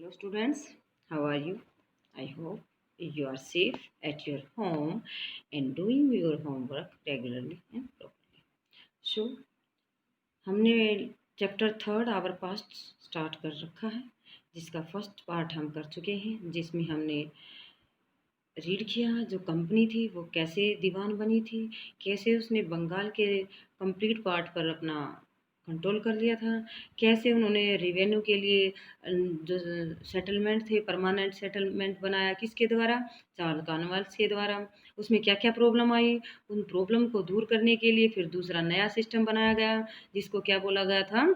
Hello students, how are you? I hope you are safe at your home and doing your homework regularly and properly. So, हमने chapter third our past start कर रखा है, जिसका first part हम कर चुके हैं, जिसमें हमने रीड किया जो कंपनी थी वो कैसे दीवान बनी थी, कैसे उसने बंगाल के कंप्लीट पार्ट पर अपना कंट्रोल कर लिया था, कैसे उन्होंने रेवेन्यू के लिए जो सेटलमेंट थे परमानेंट सेटलमेंट बनाया किसके द्वारा, चार्ल्स कॉर्नवालिस के द्वारा। उसमें क्या क्या प्रॉब्लम आई, उन प्रॉब्लम को दूर करने के लिए फिर दूसरा नया सिस्टम बनाया गया जिसको क्या बोला गया था,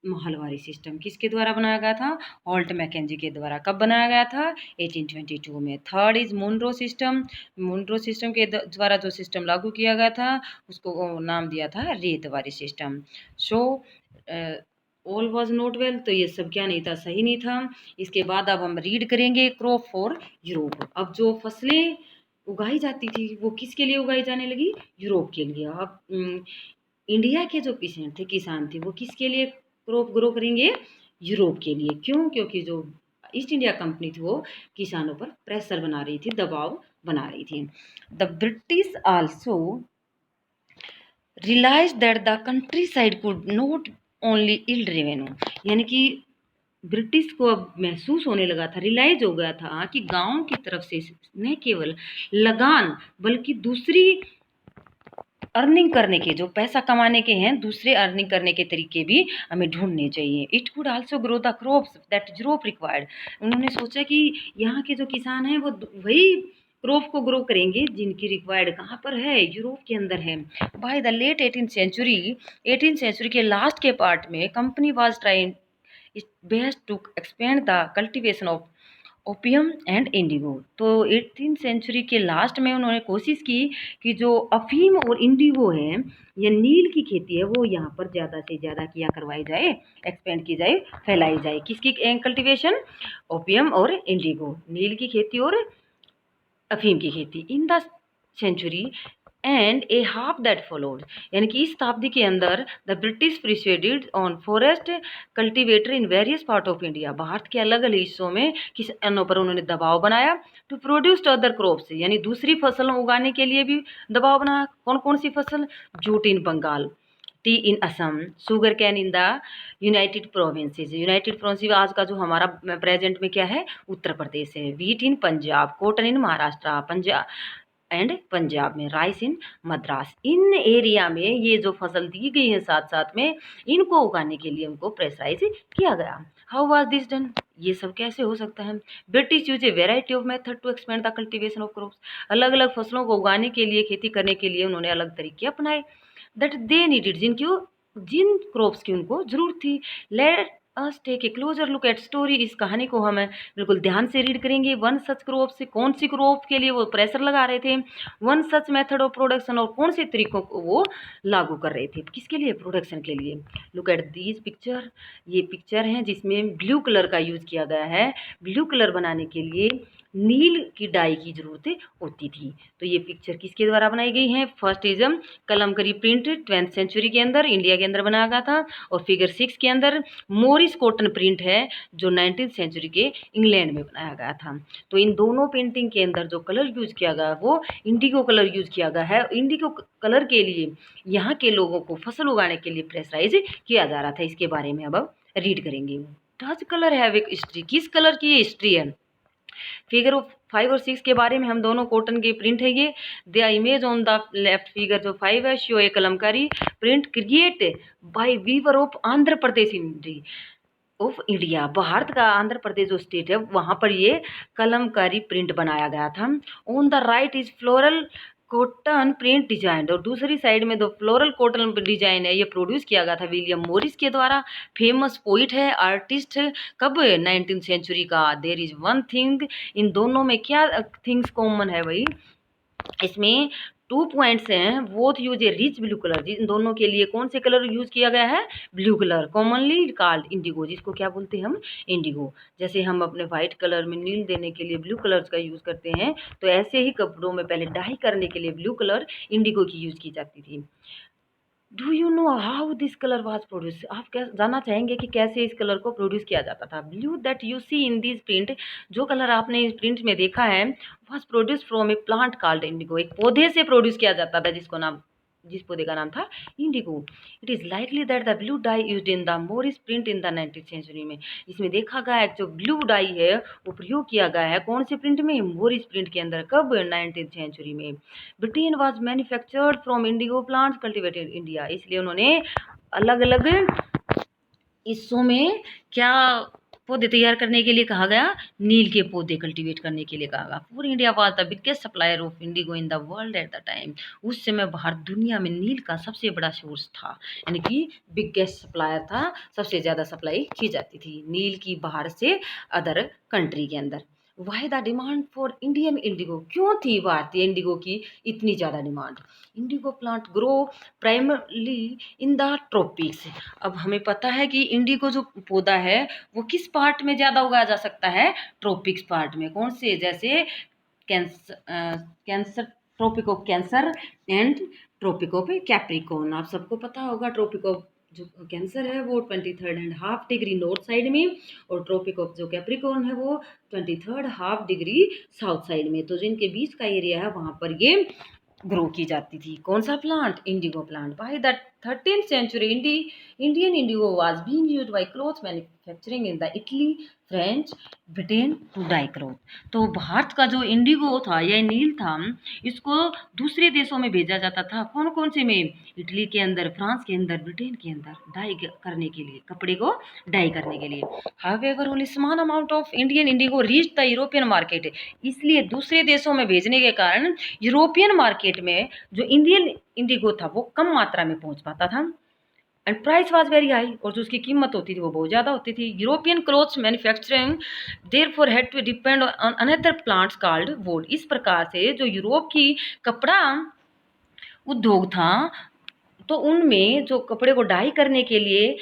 महलवारी सिस्टम। किसके द्वारा बनाया गया था, हॉल्ट मैकेंजी के द्वारा। कब बनाया गया था, 1822 में। Third is Munro system. Munro system के द्वारा जो सिस्टम लागू किया गया था उसको नाम दिया था Ryotwari system. So all was not well, तो ये सब क्या नहीं था, सही नहीं था। इसके बाद अब हम रीड करेंगे क्रॉप फॉर यूरोप। अब जो फसलें उगाई जाती थी वो किसके लिए उगाई जाने लगी, यूरोप के लिए। अब इंडिया के जो किसान थे वो किसके लिए क्रॉप ग्रो करेंगे, यूरोप के लिए। क्यों, क्योंकि जो ईस्ट इंडिया कंपनी थी वो किसानों पर प्रेशर बना रही थी, दबाव बना रही थी। The British also realise that the countryside could not only yield revenue, यानी कि ब्रिटिश को अब महसूस होने लगा था, रियलाइज हो गया था कि गांव की तरफ से न केवल लगान बल्कि दूसरी अर्निंग करने के, जो पैसा कमाने के हैं, दूसरे अर्निंग करने के तरीके भी हमें ढूंढने चाहिए। It could also grow the crops that Europe required. उन्होंने सोचा कि यहाँ के जो किसान हैं वो वही क्रॉप को ग्रो करेंगे जिनकी रिक्वायर्ड कहाँ पर है, यूरोप के अंदर है। By the late 18th century के लास्ट के पार्ट में company was trying it best to expand the cultivation of opium and indigo. तो 18th सेंचुरी के लास्ट में उन्होंने कोशिश की कि जो अफीम और इंडिगो है या नील की खेती है वो यहाँ पर ज़्यादा से ज़्यादा किया करवाई जाए, एक्सपेंड की जाए, फैलाई जाए। किसकी कल्टीवेशन, ओपियम और इंडिगो, नील की खेती और अफीम की खेती। In the century and a half that followed, यानी कि इस शताब्दी के अंदर the British persuaded on forced cultivator in various part of India. भारत के अलग अलग हिस्सों में किसानों पर उन्होंने दबाव बनाया। टू प्रोड्यूस अदर क्रॉप्स, यानी दूसरी फसलों उगाने के लिए भी दबाव बनाया। कौन कौन सी फसल, jute in Bengal, tea in Assam, sugarcane in the United Provinces. United Province आज का जो हमारा प्रेजेंट में क्या है, उत्तर प्रदेश है। Wheat in Punjab, cotton in Maharashtra Punjab में, राइस इन मद्रास। इन एरिया में ये जो फसल दी गई है साथ साथ में इनको उगाने के लिए उनको प्रेशराइज किया गया। हाउ वाज दिस डन, ये सब कैसे हो सकता है। British use a variety of method to expand the cultivation of crops. अलग अलग फसलों को उगाने के लिए, खेती करने के लिए उन्होंने अलग तरीके अपनाए। दैट दे नीडेड, जिन क्रॉप्स की उनको जरूरत थी। Let us take a closer look at story. इस कहानी को हम बिल्कुल ध्यान से रीड करेंगे। वन सच क्रॉप से, कौन सी क्रॉप के लिए वो प्रेशर लगा रहे थे, one such method of production, और कौन से तरीकों को वो लागू कर रहे थे, किसके लिए, प्रोडक्शन के लिए। लुक एट दीज पिक्चर, ये पिक्चर हैं जिसमें ब्लू कलर का यूज किया गया है। ब्लू कलर बनाने के लिए नील की डाई की जरूरत होती थी। तो ये पिक्चर किसके द्वारा बनाई गई है, first is Kalamkari print 20th century के अंदर इंडिया के अंदर बनाया गया था। और फिगर 6 के अंदर मोरिस कॉटन प्रिंट है जो 19th सेंचुरी के इंग्लैंड में बनाया गया था। तो इन दोनों पेंटिंग के अंदर जो कलर यूज किया गया वो इंडिगो कलर यूज किया गया है। इंडिगो कलर के लिए यहाँ के लोगों को फसल उगाने के लिए प्रेशराइज किया जा रहा था। इसके बारे में अब रीड करेंगे। डच कलर हैव एक हिस्ट्री, किस कलर की हिस्ट्री है। फिगर 5 और 6 के बारे में हम दोनों कॉटन के प्रिंट है ये। The image on the left figure जो 5 है, show a kalamkari print create by weaver of Andhra Pradesh of India. भारत का आंध्र प्रदेश जो स्टेट है वहाँ पर ये कलमकारी प्रिंट बनाया गया था। On the right is floral cotton print design, और दूसरी साइड में जो फ्लोरल कॉटन डिजाइन है ये प्रोड्यूस किया गया था विलियम मॉरिस के द्वारा। फेमस पोइट है, आर्टिस्ट है, कब, 19th सेंचुरी का। देयर इज वन थिंग, इन दोनों में क्या थिंग्स कॉमन है भाई, इसमें 2 पॉइंट्स हैं। बोथ यूज ए रिच ब्लू कलर, इन दोनों के लिए कौन से कलर यूज किया गया है, blue colour. Commonly called Indigo, जिसको क्या बोलते हैं हम, इंडिगो। जैसे हम अपने व्हाइट कलर में नील देने के लिए ब्लू कलर का यूज करते हैं, तो ऐसे ही कपड़ों में पहले डाई करने के लिए ब्लू कलर इंडिगो की यूज की जाती थी। Do you know how this colour was produce? आप क्या जानना चाहेंगे कि कैसे इस कलर को प्रोड्यूस किया जाता था? Blue that you see in this print, जो कलर आपने इस प्रिंट में देखा है, was produce from a plant called indigo. एक पौधे से प्रोड्यूस किया जाता था जिस पौधे का नाम था indigo. It is likely that the blue dye used in the Morris print in the 19th century में। इसमें देखा गया है जो ब्लू डाई है वो प्रयोग किया गया है कौन से प्रिंट में? मोरिस प्रिंट के अंदर। कब? 19th सेंचुरी में। Britain was manufactured from Indigo plants cultivated India. इसलिए उन्होंने अलग अलग हिस्सों में क्या पौधे तैयार करने के लिए कहा गया? नील के पौधे कल्टीवेट करने के लिए कहा गया। पूर India was the biggest supplier of Indigo in the world at the time. उस समय भारत दुनिया में नील का सबसे बड़ा सोर्स था, यानी कि बिगेस्ट सप्लायर था, सबसे ज़्यादा सप्लाई की जाती थी नील की बाहर से अदर कंट्री के अंदर। Why the demand for Indian Indigo? क्यों थी भारतीय इंडिगो की इतनी ज़्यादा demand? Indigo plant grow primarily in the tropics. अब हमें पता है कि इंडिगो जो पौधा है वो किस पार्ट में ज़्यादा उगाया जा सकता है? ट्रॉपिक्स पार्ट में। कौन से? जैसे Cancer, Tropic of Cancer and Tropic of Capricorn. आप सबको पता होगा ट्रॉपिक ऑफ जो कैंसर है वो 23.5 डिग्री नॉर्थ साइड में, और ट्रॉपिक ऑफ जो कैप्रिकॉर्न है वो 23.5 डिग्री साउथ साइड में। तो जिनके बीच का एरिया है वहाँ पर ये ग्रो की जाती थी। कौन सा plant? Indigo plant. By the 13th century Indian indigo was being used by cloth manufacturing in the Italy, French, Britain to dye cloth. तो भारत का जो इंडिगो था या नील था, इसको दूसरे देशों में भेजा जाता था। कौन कौन से में? इटली के अंदर, फ्रांस के अंदर, ब्रिटेन के अंदर, डाई करने के लिए, कपड़े को डाई करने के लिए। However only small amount of Indian Indigo reach the European market. इसलिए दूसरे देशों में भेजने के कारण यूरोपियन मार्केट में जो इंडियन इंडिगो था वो कम मात्रा में पहुंच पाता था, and price was very high, और जो उसकी कीमत होती थी वो बहुत ज़्यादा होती थी। European clothes manufacturing therefore had to depend on another plants called woad. इस प्रकार से जो यूरोप की कपड़ा उद्योग था, तो उनमें जो कपड़े को डाई करने के लिए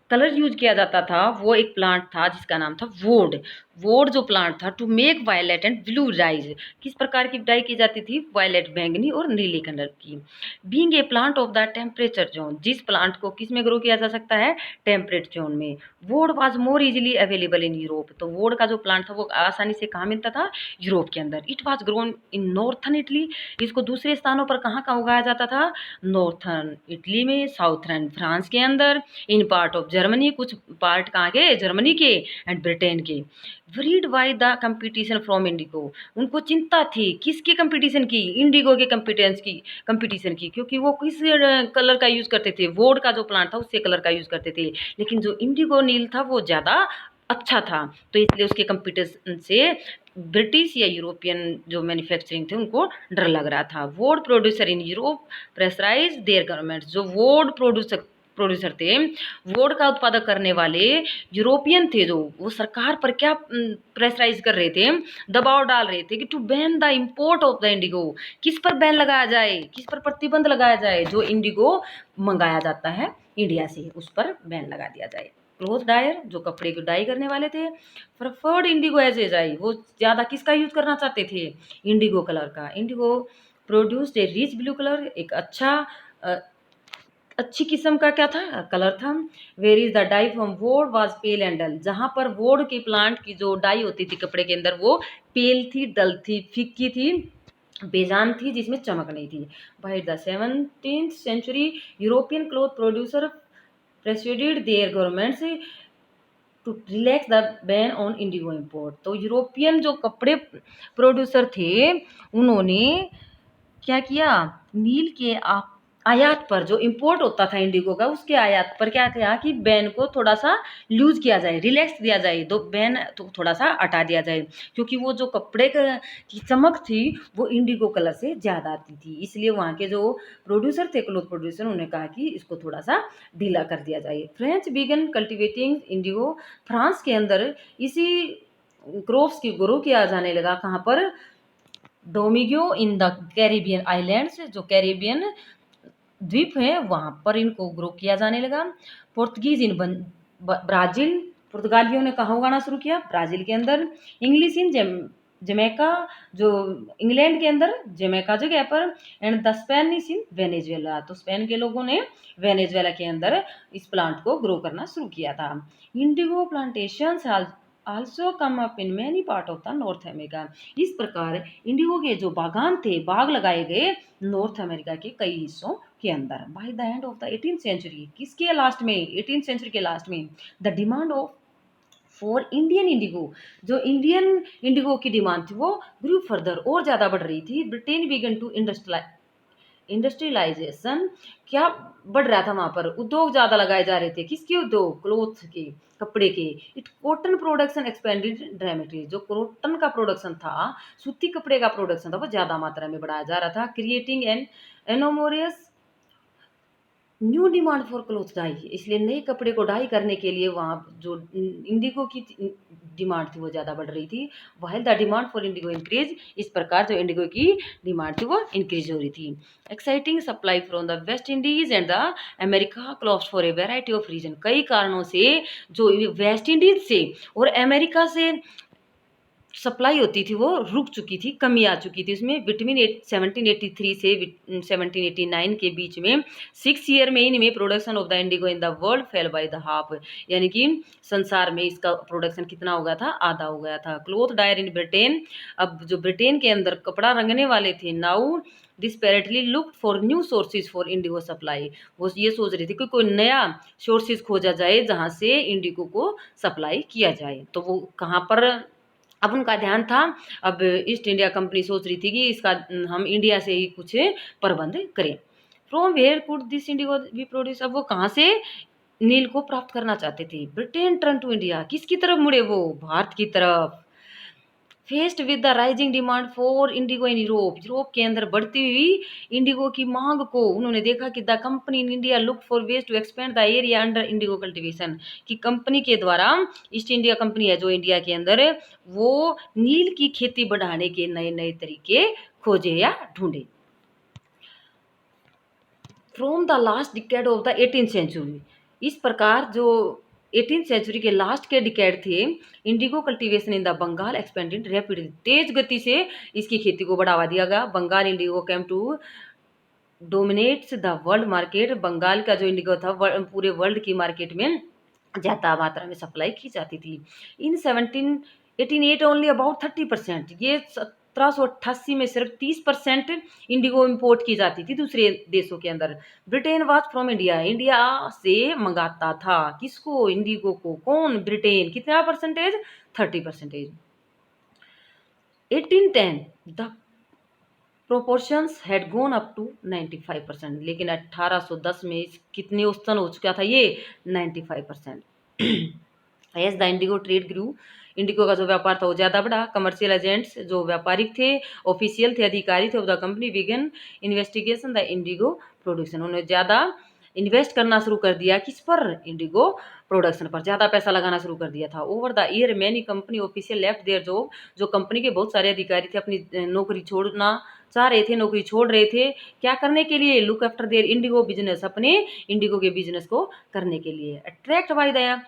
कलर यूज किया जाता था वो एक प्लांट था जिसका नाम था वोड। वोड जो प्लांट था to make violet and blue dyes. किस प्रकार की डाई की जाती थी? वायलेट, बैंगनी और नीले कलर की। Being a plant of the temperature zone, जिस प्लांट को किस में ग्रो किया जा सकता है? टेम्परेट जोन में। वोड was more easily available in Europe. तो वोड का जो प्लांट था वो आसानी से कहाँ मिलता था? यूरोप के अंदर। It was grown in northern Italy. इसको दूसरे स्थानों पर कहाँ कहाँ उगाया जाता था? नॉर्थन इटली में, साउथर्न फ्रांस के अंदर, इन पार्ट ऑफ जर्मनी, कुछ पार्ट कहाँ के? जर्मनी के, एंड ब्रिटेन के। Worried by the competition from Indigo. उनको चिंता थी किसकी कंपटीशन की? इंडिगो के कंपटीशन की, क्योंकि वो किस कलर का यूज करते थे? वोड का जो प्लांट था उससे कलर का यूज करते थे, लेकिन जो इंडिगो नील था वो ज़्यादा अच्छा था, तो इसलिए उसके कंपटीशन से ब्रिटिश या यूरोपियन जो मैन्युफैक्चरिंग थे उनको डर लग रहा था। Woad producer in Europe pressurise their government. जो वोड प्रोड्यूसर थे, वोड का उत्पादक करने वाले यूरोपियन थे, जो वो सरकार पर क्या प्रेशराइज कर रहे थे? दबाव डाल रहे थे कि to ban the import of the indigo. किस पर बैन लगाया जाए? किस पर प्रतिबंध लगाया जाए? जो इंडिगो मंगाया जाता है इंडिया से उस पर बैन लगा दिया जाए। क्लोथ डायर, जो कपड़े को डाई करने वाले थे, preferred indigo as a dye. वो ज़्यादा किसका यूज करना चाहते थे? इंडिगो कलर का। Indigo produced a rich blue colour, एक अच्छी किस्म का क्या था? कलर था। Whereas the dye from woad was pale and dull. जहाँ पर वोड के प्लांट की जो डाई होती थी कपड़े के अंदर वो पेल थी, डल थी, फीकी थी, बेजान थी, जिसमें चमक नहीं थी। By the 17th century European cloth producer persuaded their governments to relax the ban on indigo import. तो यूरोपियन जो कपड़े प्रोड्यूसर थे उन्होंने क्या किया? नील के आयात पर, जो इंपोर्ट होता था इंडिगो का, उसके आयात पर क्या किया कि बैन को थोड़ा सा लूज किया जाए, रिलैक्स दिया जाए, तो बैन तो थोड़ा सा हटा दिया जाए, क्योंकि वो जो कपड़े की चमक थी वो इंडिगो कलर से ज़्यादा आती थी। इसलिए वहाँ के जो प्रोड्यूसर थे, क्लोथ प्रोड्यूसर, उन्होंने कहा कि इसको थोड़ा सा ढीला कर दिया जाए। French began cultivating indigo. France के अंदर इसी क्रॉप्स की ग्रो किया जाने लगा। कहाँ पर? डोमिगो इन द कैरिबियन आइलैंड्स, जो कैरिबियन द्वीप है वहाँ पर इनको ग्रो किया जाने लगा। पुर्तगीज इन ब्राज़ील, पुर्तगालियों ने कहाँ उगाना शुरू किया? ब्राज़ील के अंदर। इंग्लिश इन जमैका जो इंग्लैंड के अंदर जमैका जगह पर, and the Spanish in Venezuela, तो स्पेन के लोगों ने वेनेजुएला के अंदर इस प्लांट को ग्रो करना शुरू किया था। Indigo plantations also come up in many part of the north America. इस प्रकार इंडिगो के जो बागान थे, बाग लगाए गए नॉर्थ अमेरिका के कई हिस्सों के अंदर। By the end of the 18th century, किसके लास्ट में, 18th सेंचुरी के लास्ट में, the demand of for Indian indigo, जो इंडियन इंडिगो की डिमांड थी वो ग्रू फर्दर, और ज़्यादा बढ़ रही थी। ब्रिटेन बिगन टू इंडस्ट्रियलाइजेशन, क्या बढ़ रहा था वहाँ पर, उद्योग ज़्यादा लगाए जा रहे थे। किसके उद्योग, क्लोथ के, कपड़े के। It cotton production expanded dramatically, जो कॉटन का प्रोडक्शन था, सूती कपड़े का प्रोडक्शन था, वो ज़्यादा मात्रा में बढ़ाया जा रहा था। Creating an enormous new demand for cloth dye, इसलिए नए कपड़े को डाई करने के लिए वहाँ जो इंडिगो की डिमांड थी वो ज़्यादा बढ़ रही थी। While the demand for Indigo increase, इस प्रकार जो इंडिगो की डिमांड थी वो इंक्रीज हो रही थी। Exciting supply from the West Indies and the America close for a variety of reason, कई कारणों से जो वेस्ट इंडीज से और अमेरिका से सप्लाई होती थी वो रुक चुकी थी, कमी आ चुकी थी उसमें। बिटवीन 1783 से 1789 के बीच में 6 ईयर में इनमें production of the Indigo in the world fail by the half, यानी कि संसार में इसका प्रोडक्शन कितना हो गया था, आधा हो गया था। क्लोथ डायर इन ब्रिटेन, अब जो ब्रिटेन के अंदर कपड़ा रंगने वाले थे, now desperately look for new sources for indigo supply, वो ये सोच रही थी कि कोई नया सोर्सेज खोजा जाए जहाँ से इंडिगो को सप्लाई किया जाए। तो वो कहाँ पर अब उनका ध्यान था, अब ईस्ट इंडिया कंपनी सोच रही थी कि इसका हम इंडिया से ही कुछ प्रबंध करें। From where could this indigo be produce, अब वो कहाँ से नील को प्राप्त करना चाहते थे। ब्रिटेन टर्न टू इंडिया, किसकी तरफ मुड़े वो, भारत की तरफ। Faced with the rising demand for Indigo in Europe, Europe के अंदर बढ़ती हुई इंडिगो की मांग को उन्होंने देखा कि the company in India look for ways to expand the area under indigo cultivation, कि कंपनी के द्वारा, ईस्ट इंडिया कंपनी है जो इंडिया के अंदर, वो नील की खेती बढ़ाने के नए नए तरीके खोजे या ढूंढे। From the last decade of the 18th century, इस प्रकार जो 18th सेंचुरी के लास्ट के डिकेड थे, indigo cultivation in the Bengal expanded rapidly, तेज गति से इसकी खेती को बढ़ावा दिया गया। Bengal indigo came to dominates the world market, Bengal का जो इंडिगो था पूरे वर्ल्ड की मार्केट में ज़्यादा मात्रा में सप्लाई की जाती थी। इन 1788 ओनली अबाउट 30%, ये 1788 में सिर्फ 30% इंडिगो इंपोर्ट की जाती थी दूसरे देशों के अंदर। Britain was from India, India से मंगाता था किसको, इंडिगो को। कौन, ब्रिटेन। कितना percentage, 30%। 1810 the proportions had gone up to 95%, लेकिन 1810 में कितने औसतन हो चुका था ये, 95%। As the indigo trade grew, indigo का जो व्यापार था वो ज़्यादा बढ़ा। कमर्शियल एजेंट्स जो व्यापारिक थे, ऑफिशियल थे, अधिकारी थे of the company, began investigation the indigo production, उन्होंने ज़्यादा इन्वेस्ट करना शुरू कर दिया किस पर, इंडिगो प्रोडक्शन पर, ज़्यादा पैसा लगाना शुरू कर दिया था। Over the year many company official left their job, जो कंपनी के बहुत सारे अधिकारी थे अपनी नौकरी छोड़ना चाह रहे थे, नौकरी छोड़ रहे थे, क्या करने के लिए, look after their Indigo business, अपने इंडिगो के बिजनेस को करने के लिए। Attract by the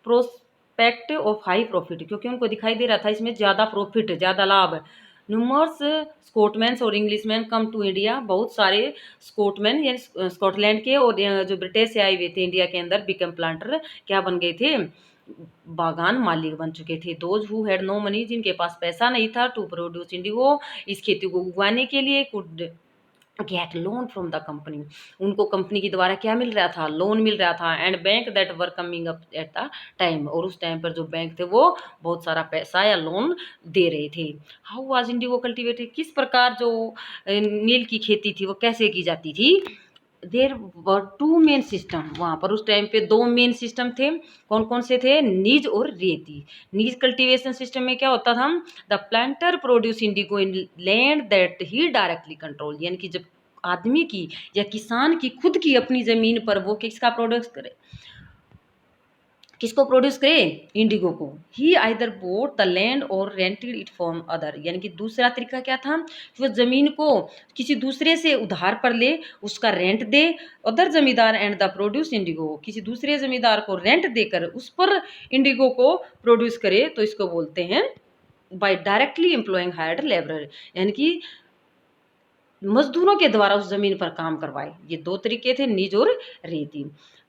prospect of high profit, क्योंकि उनको दिखाई दे रहा था इसमें ज़्यादा प्रॉफिट, ज़्यादा लाभ। न्यूमर्स स्कॉटमैन और इंग्लिशमैन कम टू इंडिया, बहुत सारे स्कॉटमैन यानी स्कॉटलैंड के और जो ब्रिटेन से आए हुए थे इंडिया के अंदर, बिकम प्लांटर, क्या बन गए थे, बागान मालिक बन चुके थे। Those who had no money, जिनके पास पैसा नहीं था, टू प्रोड्यूस इंडिगो, इस खेती को उगाने के लिए, could get loan from the company, उनको कंपनी के द्वारा क्या मिल रहा था, लोन मिल रहा था। And bank that were coming up at the time, और उस टाइम पर जो बैंक थे वो बहुत सारा पैसा या लोन दे रहे थे। हाउ वाज इंडिगो कल्टिवेटेड, किस प्रकार जो नील की खेती थी वो कैसे की जाती थी। देर वर 2 मेन सिस्टम, वहाँ पर उस टाइम पे 2 मेन सिस्टम थे। कौन कौन से थे, नीज और रेती। नीज कल्टीवेशन सिस्टम में क्या होता था, the planter produce Indigo in land that he directly control, यानी कि जब आदमी की या किसान की खुद की अपनी ज़मीन पर वो किसका प्रोड्यूस करे, किसको प्रोड्यूस करे, इंडिगो को। ही आइदर बोट द लैंड और रेंटेड इट फ्रॉम अदर, यानी कि दूसरा तरीका क्या था कि वो ज़मीन को किसी दूसरे से उधार पर ले, उसका रेंट दे। अदर जमींदार एंड द प्रोड्यूस इंडिगो, किसी दूसरे जमींदार को रेंट देकर उस पर इंडिगो को प्रोड्यूस करे, तो इसको बोलते हैं by directly employing hired labour, यानी कि मजदूरों के द्वारा उस जमीन पर काम करवाए। ये दो तरीके थे, निज और रेती।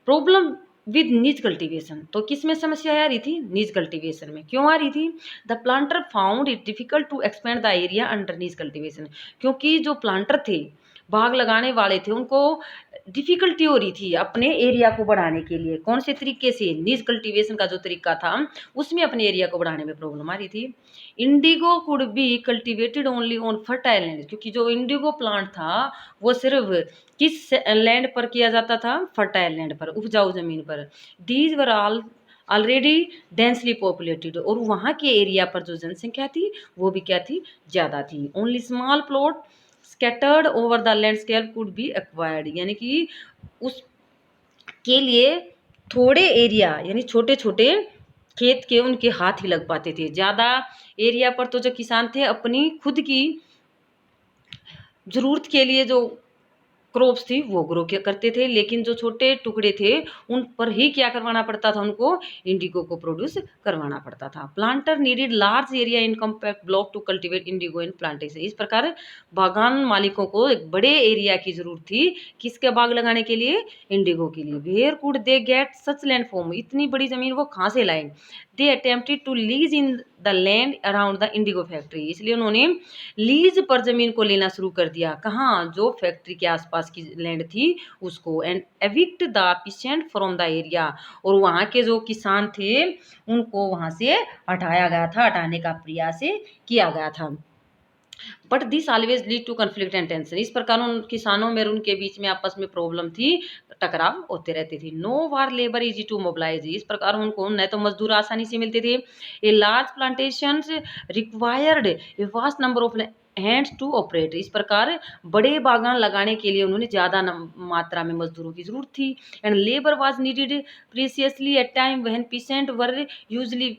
प्रॉब्लम विद निज कल्टीवेशन, तो किस में समस्या आ रही थी? निज कल्टीवेशन में। क्यों आ रही थी? The planter found it difficult to expand the area under nij cultivation, क्योंकि जो प्लांटर थे, बाग लगाने वाले थे, उनको डिफिकल्टी हो रही थी अपने एरिया को बढ़ाने के लिए। कौन से तरीके से? निज कल्टीवेशन का जो तरीका था उसमें अपने एरिया को बढ़ाने में प्रॉब्लम आ रही थी। Indigo could be cultivated only on fertile land, क्योंकि जो इंडिगो प्लांट था वो सिर्फ किस लैंड पर किया जाता था? फर्टाइल लैंड पर, उपजाऊ जमीन पर। These were all already densely populated, और वहाँ के एरिया पर जो जनसंख्या थी वो भी क्या थी? ज़्यादा थी। Only small plot scattered over the landscape could be acquired, यानी कि उस के लिए थोड़े एरिया, यानी छोटे छोटे खेत के उनके हाथ ही लग पाते थे। ज़्यादा एरिया पर तो जो किसान थे अपनी खुद की ज़रूरत के लिए जो क्रॉप्स थी वो ग्रो करते थे, लेकिन जो छोटे टुकड़े थे उन पर ही क्या करवाना पड़ता था? उनको इंडिगो को प्रोड्यूस करवाना पड़ता था। Planter needed large area in compact block to cultivate indigo in plantation, इस प्रकार बागान मालिकों को एक बड़े एरिया की जरूरत थी। किसके बाग लगाने के लिए? इंडिगो के लिए। Where could they get such land from, इतनी बड़ी जमीन वो कहाँ से लाए? They attempted to lease in the land around the indigo factory, इसलिए उन्होंने लीज पर जमीन को लेना शुरू कर दिया। कहाँ? जो फैक्ट्री के आसपास की लैंड थी उसको। And evict the pheasant from the area, और वहाँ के जो किसान थे उनको वहाँ से हटाया गया था, हटाने का प्रयास किया गया था। But this always lead to conflict and tension, इस प्रकार उन किसानों में उनके बीच में आपस में प्रॉब्लम थी, टकराव होते रहते थे। Nor was labour easy to mobilise, इस प्रकार उनको न तो मजदूर आसानी से मिलते थे। A large plantation required a vast number of hands to operate, इस प्रकार बड़े बागान लगाने के लिए उन्होंने ज़्यादा मात्रा में मजदूरों की जरूरत थी। And labour was needed precisely at time when peasant were usually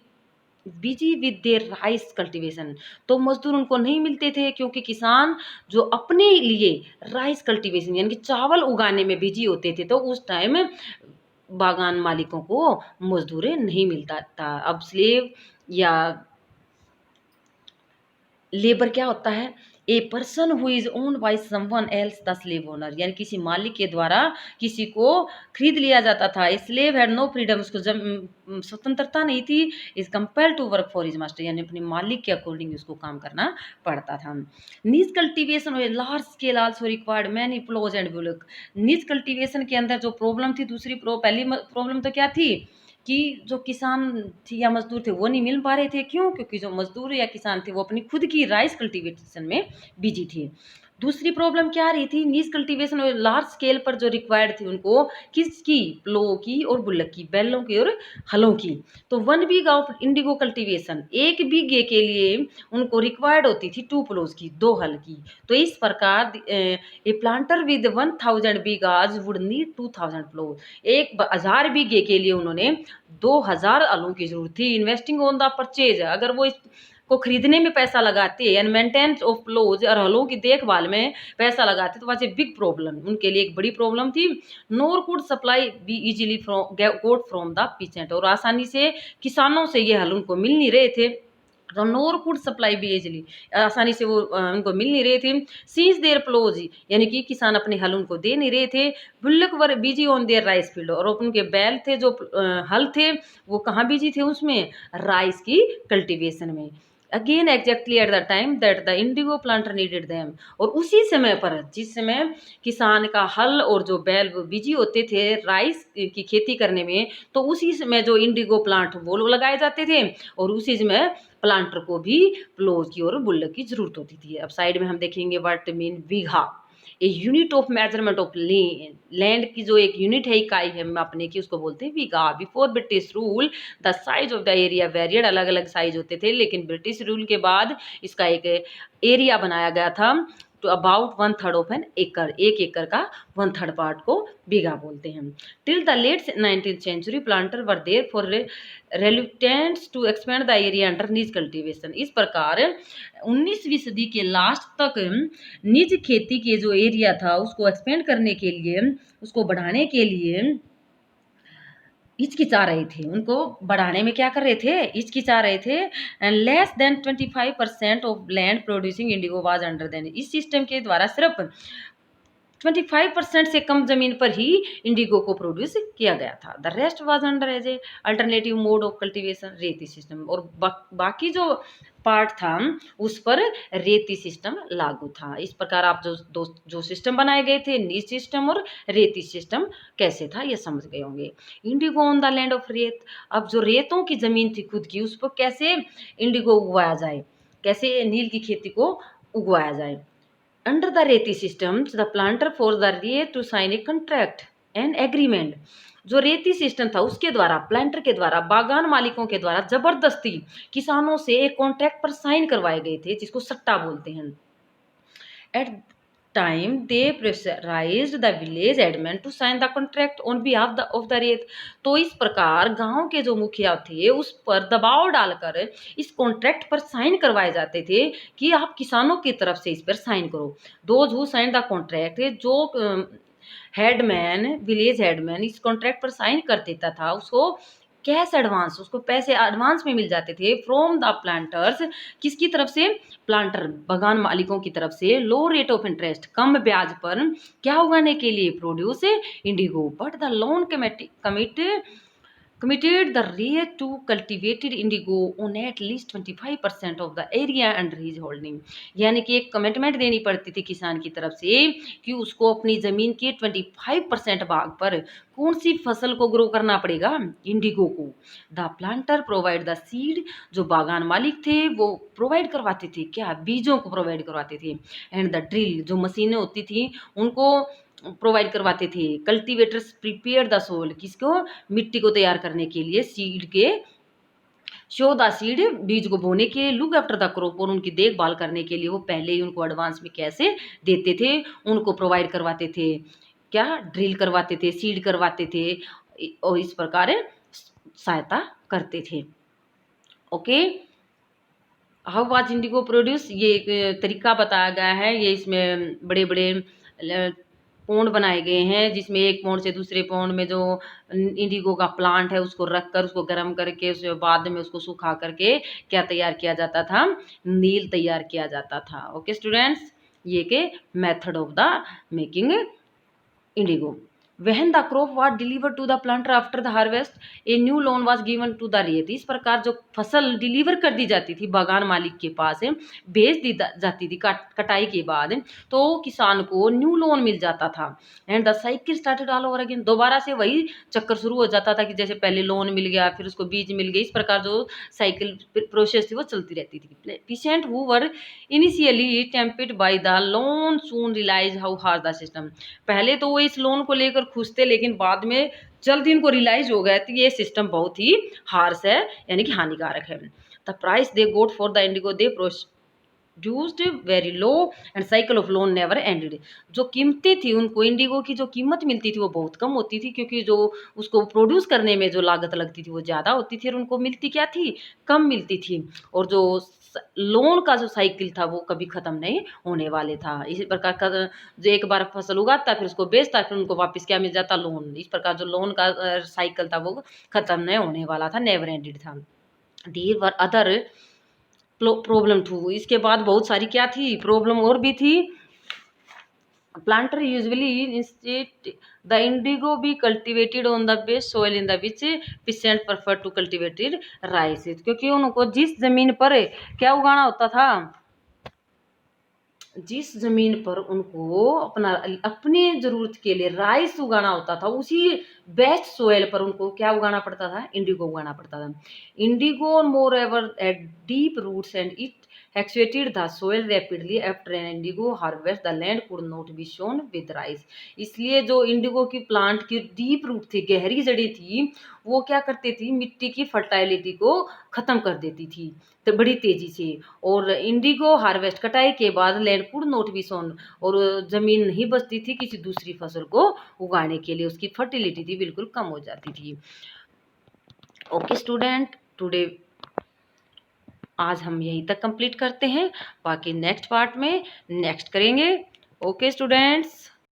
busy with their rice cultivation, तो मजदूर उनको नहीं मिलते थे क्योंकि किसान जो अपने लिए राइस कल्टीवेशन यानी कि चावल उगाने में बिजी होते थे, तो उस टाइम बागान मालिकों को मजदूर नहीं मिलता था। अब स्लेव या लेबर क्या होता है? A person who is owned by someone else the slave owner, यानी किसी मालिक के द्वारा किसी को खरीद लिया जाता था। A slave had no freedom, उसको स्वतंत्रता नहीं थी। Is compelled to work for his master, यानी अपने मालिक के अकॉर्डिंग उसको काम करना पड़ता था। Nij cultivation large scale also required many ploughs and bullock, nij cultivation के अंदर जो प्रॉब्लम थी, दूसरी पहली प्रॉब्लम तो क्या थी कि जो किसान थी या मजदूर थे वो नहीं मिल पा रहे थे। क्यों? क्योंकि जो मजदूर या किसान थे वो अपनी खुद की राइस कल्टीवेशन में बिजी थे। दूसरी प्रॉब्लम क्या आ रही थी? नीज कल्टीवेशन और लार्ज स्केल पर जो रिक्वायर्ड थी उनको, किसकी? प्लो की और बुल्लक की, बैलों की और हलों की। तो 1 बीघा ऑफ इंडिगो कल्टीवेशन, 1 बीघे के लिए उनको रिक्वायर्ड होती थी 2 प्लोज की, 2 हल की। तो इस प्रकार ए planter with 1000 bighas would need 2000 प्लो, 1000 बीघे के लिए उन्होंने 2000 हलों की जरूरत थी। इन्वेस्टिंग ऑन द परचेज, अगर वो को खरीदने में पैसा लगाते एंड मेंटेनेंस ऑफ प्लोज और हलों की देखभाल में पैसा लगाते तो वहाँ से बिग प्रॉब्लम, उनके लिए एक बड़ी प्रॉब्लम थी। Nor could supply be easily got from the peasant, और आसानी से किसानों से ये हल उनको मिल नहीं रहे थे। तो नोर कुड सप्लाई भी इजीली, आसानी से वो उनको मिल नहीं रहे थे। सीज देयर प्लोज, यानी कि किसान अपने हल उनको दे नहीं रहे थे। Bullock were busy on their rice field, और उनके बैल थे जो हल थे वो कहाँ बिजी थे? उसमें राइस की कल्टीवेशन में। Again exactly at the time that the Indigo planter needed them, और उसी समय पर जिस समय किसान का हल और जो बैल वो बिजी होते थे राइस की खेती करने में, तो उसी समय जो इंडिगो प्लांट वो लगाए जाते थे, और उसी समय प्लांटर को भी प्लोज की और बुल्लक की जरूरत होती थी। अब साइड में हम देखेंगे what mean bigha, a unit of measurement of land की जो एक यूनिट है, इकाई है मापने की, उसको बोलते हैं bigha. Before British rule the size of the area varied, अलग अलग साइज होते थे, लेकिन ब्रिटिश रूल के बाद इसका एक एरिया बनाया गया था तो अबाउट 1/3 ऑफ एन एकड़, 1 एकड़ का 1/3 पार्ट को बीघा बोलते हैं। Till the late 19th century planter were there for reluctant to expand the area under nij cultivation, इस प्रकार 19वीं सदी के लास्ट तक निज खेती के जो एरिया था उसको एक्सपेंड करने के लिए, उसको बढ़ाने के लिए हिचकिचा रहे थे, उनको बढ़ाने में क्या कर रहे थे, हिचकिचा रहे थे। Less than 25% of land producing indigo was under then, इस सिस्टम के द्वारा सिर्फ 25% से कम जमीन पर ही इंडिगो को प्रोड्यूस किया गया था। The rest was under as a alternative mode of cultivation ryoti system, और बाकी जो पार्ट था उस पर रेती सिस्टम लागू था। इस प्रकार आप जो सिस्टम बनाए गए थे, नीच सिस्टम और रेती सिस्टम कैसे था ये समझ गए होंगे। Indigo on the land of रेत, अब जो रेतों की जमीन थी खुद की, उस पर कैसे इंडिगो उगाया जाए, कैसे नील की खेती को उगवाया जाए। Under the रेती systems, the planter forced the rate to sign a contract and agreement. जो रेती सिस्टम था उसके द्वारा, प्लांटर के द्वारा, बागान मालिकों के द्वारा जबरदस्ती किसानों से एक कॉन्ट्रैक्ट पर साइन करवाए गए थे, जिसको सट्टा बोलते हैं। At time they pressurised the village admin to sign the contract on behalf of the ryot. तो इस प्रकार गांव के जो मुखिया थे उस पर दबाव डालकर इस कॉन्ट्रैक्ट पर साइन करवाए जाते थे कि आप किसानों की तरफ से इस पर साइन करो। Those who sign the contract, जो हेडमैन, विलेज हेडमैन इस कॉन्ट्रैक्ट पर साइन कर देता था, उसको कैश एडवांस, उसको पैसे एडवांस में मिल जाते थे फ्रॉम द प्लांटर्स, किसकी तरफ से, प्लांटर बागान मालिकों की तरफ से, लो रेट ऑफ इंटरेस्ट, कम ब्याज पर, क्या उगाने के लिए, produce Indigo. But the loan committed the rate to cultivated indigo on at least 25% of the area under his holding, यानी कि एक कमिटमेंट देनी पड़ती थी किसान की तरफ से कि उसको अपनी जमीन के 25% भाग पर कौन सी फसल को ग्रो करना पड़ेगा, इंडिगो को। The planter provide the seed, जो बागान मालिक थे वो प्रोवाइड करवाते थे, क्या, बीजों को प्रोवाइड करवाते थे। एंड द ड्रिल, जो मशीनें होती थी उनको प्रोवाइड करवाते थे। कल्टीवेटर्स प्रिपेयर द सोल, किसको, मिट्टी को तैयार करने के लिए, सीड के, शो द सीड, बीज को बोने के लिए, लुक आफ्टर द क्रॉप, और उनकी देखभाल करने के लिए वो पहले ही उनको एडवांस में कैसे देते थे, उनको प्रोवाइड करवाते थे, क्या, ड्रिल करवाते थे, सीड करवाते थे, और इस प्रकार सहायता करते थे। Okay, how was Indigo produce, ये एक तरीका बताया गया है। ये इसमें बड़े बड़े पौंड बनाए गए हैं, जिसमें एक पौंड से दूसरे पौंड में जो इंडिगो का प्लांट है उसको रख कर, उसको गर्म करके, उसके बाद में उसको सुखा करके क्या तैयार किया जाता था, नील तैयार किया जाता था। ओके स्टूडेंट्स, ये के method of the making Indigo. When the crop was delivered to the planter after the harvest, a new loan was given to the rate। इस प्रकार जो फसल डिलीवर कर दी जाती थी बागान मालिक के पास, भेज दी जाती थी कटाई के बाद, तो किसान को न्यू लोन मिल जाता था। And the cycle started all over again, दोबारा से वही चक्कर शुरू हो जाता था कि जैसे पहले लोन मिल गया, फिर उसको बीज मिल गई, इस प्रकार जो साइकिल प्रोसेस थी वो चलती रहती थी। Peasant who were initially tempted by the loan soon realise how hard the system, पहले तो वो इस लोन को लेकर खुश थे, लेकिन बाद में जल्द ही उनको रियलाइज हो गया कि ये सिस्टम बहुत ही हार्श है, यानी कि हानिकारक है। The price they got for the indigo they produced very low and cycle of loan never ended, जो कीमतें थी उनको, इंडिगो की जो कीमत मिलती थी वो बहुत कम होती थी, क्योंकि जो उसको प्रोड्यूस करने में जो लागत लगती थी वो ज़्यादा होती थी, और उनको मिलती क्या थी, कम मिलती थी। और जो लोन का जो साइकिल था वो कभी ख़त्म नहीं होने वाले था। इसी प्रकार का जो एक बार फसल उगाता फिर उसको बेचता, फिर उनको वापस क्या मिल जाता, लोन। इस प्रकार जो लोन का साइकिल था वो ख़त्म नहीं होने वाला था, नेवर एंडेड था। There were other problem too, इसके बाद बहुत सारी क्या थी, प्रॉब्लम और भी थी। Planter usually instead the indigo be cultivated on the best soil in the which peasant prefer to cultivated rice, क्योंकि उनको जिस जमीन पर क्या उगाना होता था, जिस जमीन पर उनको अपनी जरूरत के लिए राइस उगाना होता था, उसी बेस्ट सोयल पर उनको क्या उगाना पड़ता था, इंडिगो उगाना पड़ता था। Indigo moreover at deep roots and it exhausted the soil rapidly after an indigo harvest the land could not be sown with rice, इसलिए जो इंडिगो की प्लांट की डीप रूट थी, गहरी जड़ी थी, वो क्या करती थी, मिट्टी की फर्टाइलिटी को ख़त्म कर देती थी तो बड़ी तेज़ी से। और इंडिगो हार्वेस्ट, कटाई के बाद लैंड कुड नॉट बी सोन, और ज़मीन नहीं बचती थी किसी दूसरी फसल को उगाने के लिए, उसकी फर्टिलिटी थी बिल्कुल कम हो जाती थी। ओके स्टूडेंट, टुडे आज हम यहीं तक कंप्लीट करते हैं, बाकी नेक्स्ट पार्ट में नेक्स्ट करेंगे। Okay students.